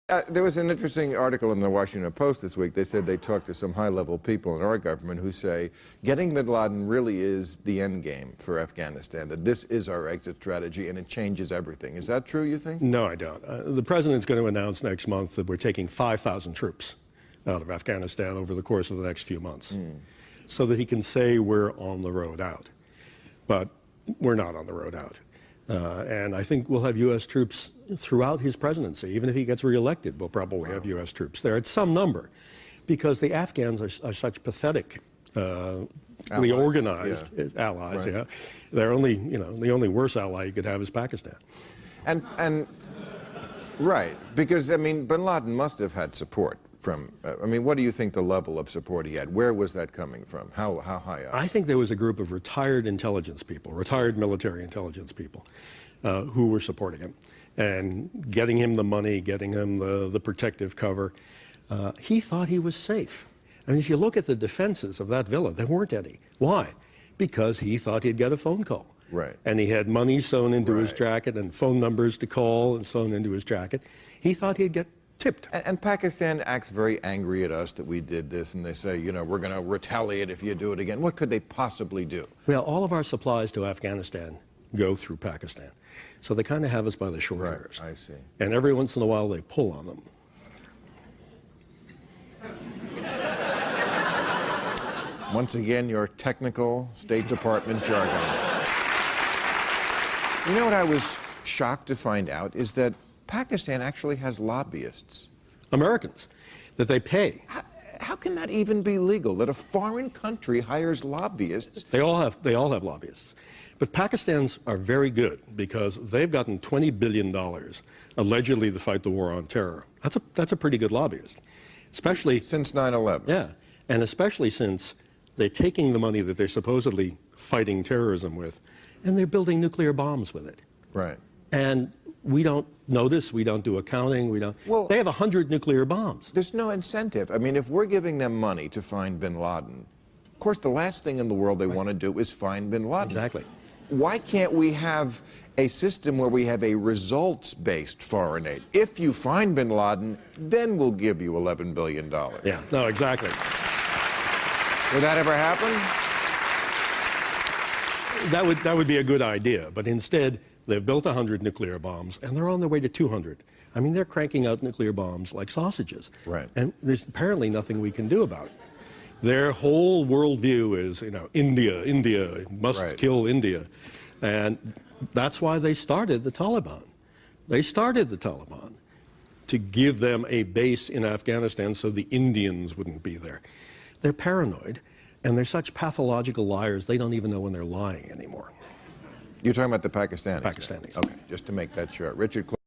There was an interesting article in the Washington Post this week. They said they talked to some high-level people in our government who say getting bin Laden really is the end game for Afghanistan, that this is our exit strategy and it changes everything. Is that true, you think? No, I don't. The president's going to announce next month that we're taking 5,000 troops out of Afghanistan over the course of the next few months so that he can say we're on the road out. But we're not on the road out. And I think we'll have U.S. troops throughout his presidency. Even if he gets reelected, we'll probably have U.S. troops there at some number, because the Afghans are such pathetic, organized allies. Right. Yeah, they're only, the only worse ally you could have is Pakistan. And right, because I mean, bin Laden must have had support from. I mean, what do you think the level of support he had? Where was that coming from? How high up? I think there was a group of retired intelligence people, retired military intelligence people, who were supporting him and getting him the money, getting him the protective cover. He thought he was safe. I mean, if you look at the defenses of that villa, there weren't any. Why? Because he thought he'd get a phone call. Right. And he had money sewn into his jacket and phone numbers to call and sewn into his jacket. He thought he'd get tipped. And Pakistan acts very angry at us that we did this, and they say, we're going to retaliate if you do it again. What could they possibly do? Well, all of our supplies to Afghanistan go through Pakistan. So they kind of have us by the short hairs. I see. And every once in a while they pull on them. Once again, your technical State Department jargon. You know what I was shocked to find out is that Pakistan actually has lobbyists. Americans, that they pay. How can that even be legal, that a foreign country hires lobbyists? They all have lobbyists. But Pakistanis are very good because they've gotten $20 billion, allegedly, to fight the war on terror. That's a pretty good lobbyist. Especially... Since 9/11. Yeah, and especially since they're taking the money that they're supposedly fighting terrorism with, and they're building nuclear bombs with it. Right. And we don't notice, we don't do accounting, we don't... Well, they have 100 nuclear bombs. There's no incentive. I mean, if we're giving them money to find bin Laden, of course, the last thing in the world they want to do is find bin Laden. Exactly. Why can't we have a system where we have a results-based foreign aid? If you find bin Laden, then we'll give you $11 billion. Yeah, no, exactly. Would that ever happen? That would be a good idea, but instead, they've built 100 nuclear bombs, and they're on their way to 200. I mean, they're cranking out nuclear bombs like sausages. Right. And there's apparently nothing we can do about it. Their whole worldview is, India must kill India. And that's why they started the Taliban. They started the Taliban to give them a base in Afghanistan so the Indians wouldn't be there. They're paranoid, and they're such pathological liars, they don't even know when they're lying anymore. You're talking about the Pakistanis? Pakistanis. Okay, just to make that sure. Richard